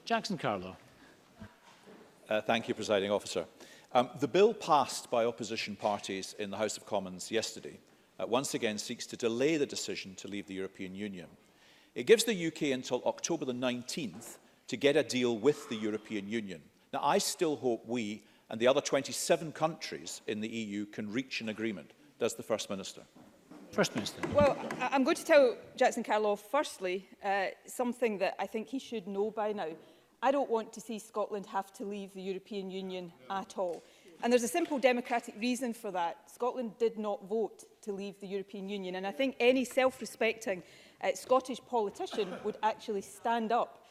Jackson Carlow. Thank you, Presiding Officer. The bill passed by opposition parties in the House of Commons yesterday once again seeks to delay the decision to leave the European Union. It gives the UK until October the 19th to get a deal with the European Union. Now, I still hope we and the other 27 countries in the EU can reach an agreement. Does the First Minister? First Minister. Well, I'm going to tell Jackson Carlow, firstly, something that I think he should know by now. I don't want to see Scotland have to leave the European Union at all. And there's a simple democratic reason for that. Scotland did not vote to leave the European Union. And I think any self-respecting Scottish politician would actually stand up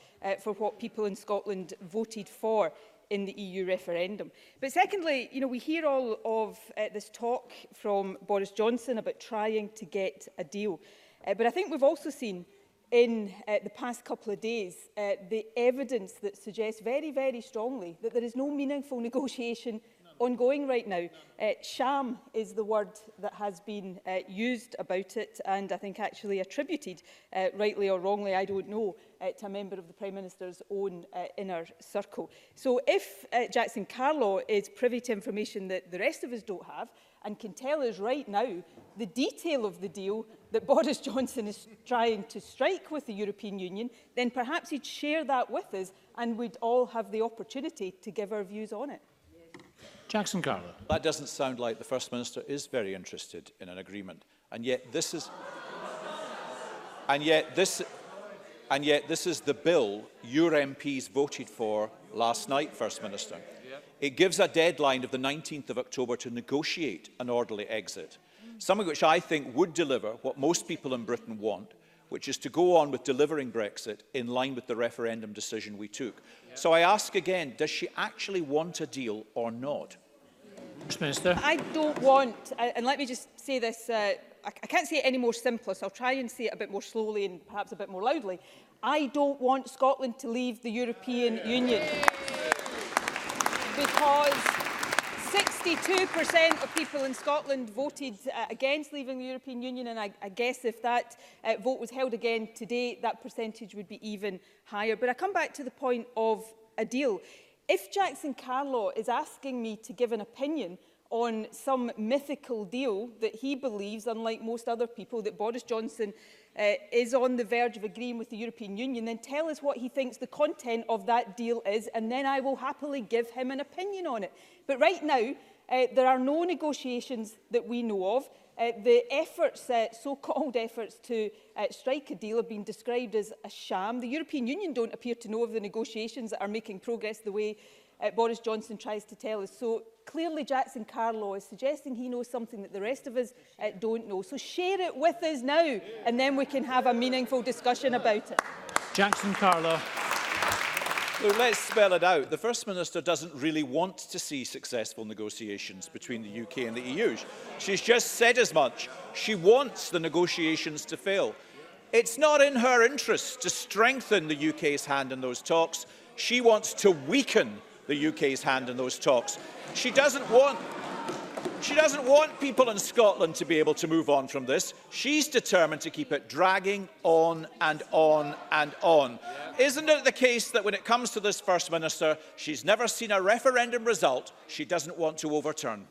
for what people in Scotland voted for in the EU referendum. But secondly, we hear all of this talk from Boris Johnson about trying to get a deal. But I think we've also seen in the past couple of days the evidence that suggests very, very strongly that there is no meaningful negotiation ongoing right now. Sham is the word that has been used about it, and I think actually attributed, rightly or wrongly, I don't know, to a member of the Prime Minister's own inner circle. So if Jackson Carlow is privy to information that the rest of us don't have, and can tell us right now the detail of the deal that Boris Johnson is trying to strike with the European Union, then perhaps he'd share that with us and we'd all have the opportunity to give our views on it. Jackson Carlow. That doesn't sound like the First Minister is very interested in an agreement. And yet this is the bill your MPs voted for last night, First Minister. It gives a deadline of the 19th of October to negotiate an orderly exit, something which I think would deliver what most people in Britain want, which is to go on with delivering Brexit in line with the referendum decision we took. So I ask again, does she actually want a deal or not? First Minister. I don't want, and let me just say this, I can't say it any more simpler, so I'll try and say it a bit more slowly and perhaps a bit more loudly. I don't want Scotland to leave the European Union. Because 62% of people in Scotland voted against leaving the European Union, and I guess if that vote was held again today, that percentage would be even higher. But I come back to the point of a deal. If Jackson Carlow is asking me to give an opinion on some mythical deal that he believes, unlike most other people, that Boris Johnson is on the verge of agreeing with the European Union, then tell us what he thinks the content of that deal is, and then I will happily give him an opinion on it. But right now, there are no negotiations that we know of. The efforts, so-called efforts to strike a deal have been described as a sham. The European Union don't appear to know of the negotiations that are making progress the way Boris Johnson tries to tell us. So clearly Jackson Carlow is suggesting he knows something that the rest of us don't know. So share it with us now, and then we can have a meaningful discussion about it. Jackson Carlow. Look, let's spell it out. The First Minister doesn't really want to see successful negotiations between the UK and the EU. She's just said as much. She wants the negotiations to fail. It's not in her interest to strengthen the UK's hand in those talks. She wants to weaken the UK's hand in those talks. She doesn't want people in Scotland to be able to move on from this. She's determined to keep it dragging on and on and on. Isn't it the case that when it comes to this First Minister, she's never seen a referendum result she doesn't want to overturn?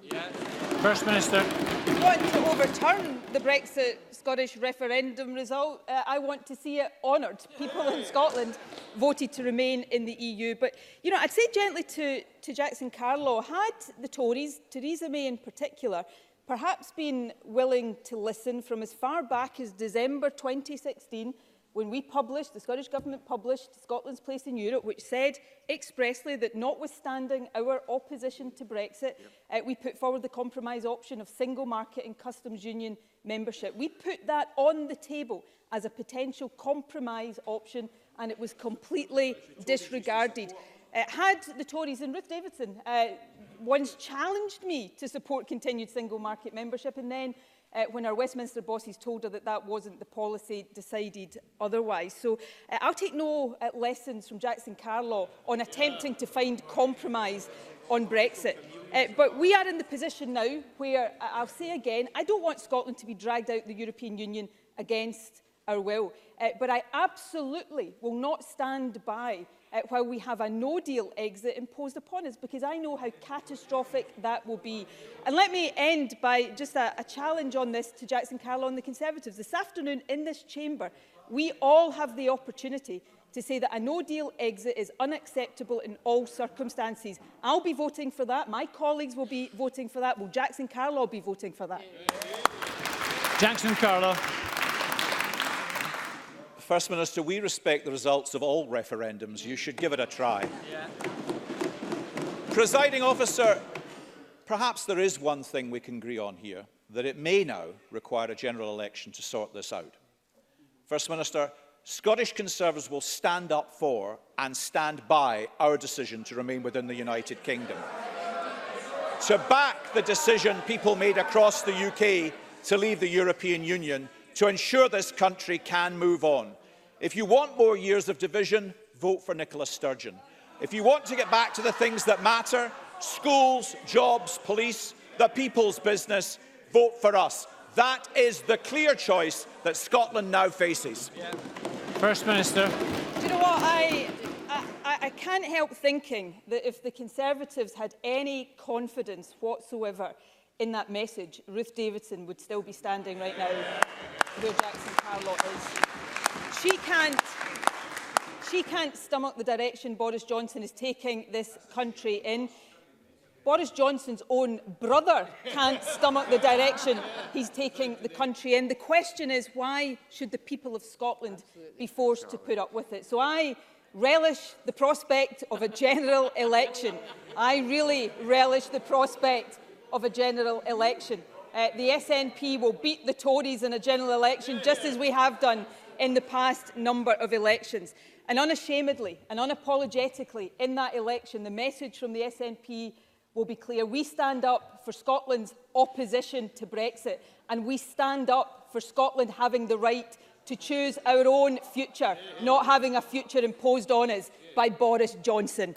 First Minister. I want to overturn the Brexit Scottish referendum result. I want to see it honoured. People in Scotland voted to remain in the EU. But, I'd say gently to Jackson Carlow, had the Tories, Theresa May in particular, perhaps been willing to listen from as far back as December 2016, when the Scottish Government published Scotland's Place in Europe, which said expressly that notwithstanding our opposition to Brexit, we put forward the compromise option of single market and customs union membership. We put that on the table as a potential compromise option, and it was completely disregarded. Had the Tories and Ruth Davidson once challenged me to support continued single market membership, and then when our Westminster bosses told her that that wasn't the policy, decided otherwise. So I'll take no lessons from Jackson Carlow on attempting to find compromise on Brexit. But we are in the position now where, I'll say again, I don't want Scotland to be dragged out the European Union against our will. But I absolutely will not stand by while we have a no-deal exit imposed upon us, because I know how catastrophic that will be. And let me end by just a challenge on this to Jackson Carlow and the Conservatives. This afternoon in this chamber, we all have the opportunity to say that a no-deal exit is unacceptable in all circumstances. I'll be voting for that. My colleagues will be voting for that. Will Jackson Carlow be voting for that? Jackson Carlow. First Minister, we respect the results of all referendums. You should give it a try. Presiding officer, perhaps there is one thing we can agree on here, that it may now require a general election to sort this out. First Minister, Scottish Conservatives will stand up for and stand by our decision to remain within the United Kingdom, to back the decision people made across the UK to leave the European Union, to ensure this country can move on. If you want more years of division, vote for Nicola Sturgeon. If you want to get back to the things that matter, schools, jobs, police, the people's business, vote for us. That is the clear choice that Scotland now faces. First Minister. Do you know what? I can't help thinking that if the Conservatives had any confidence whatsoever in that message, Ruth Davidson would still be standing right now where Jackson Carlow is. She can't stomach the direction Boris Johnson is taking this country in. Boris Johnson's own brother can't stomach the direction he's taking the country in. The question is, why should the people of Scotland be forced to put up with it? So I relish the prospect of a general election. I really relish the prospect of a general election. The SNP will beat the Tories in a general election, just as we have done in the past number of elections. And unashamedly and unapologetically, in that election, the message from the SNP will be clear. We stand up for Scotland's opposition to Brexit, and we stand up for Scotland having the right to choose our own future, not having a future imposed on us by Boris Johnson.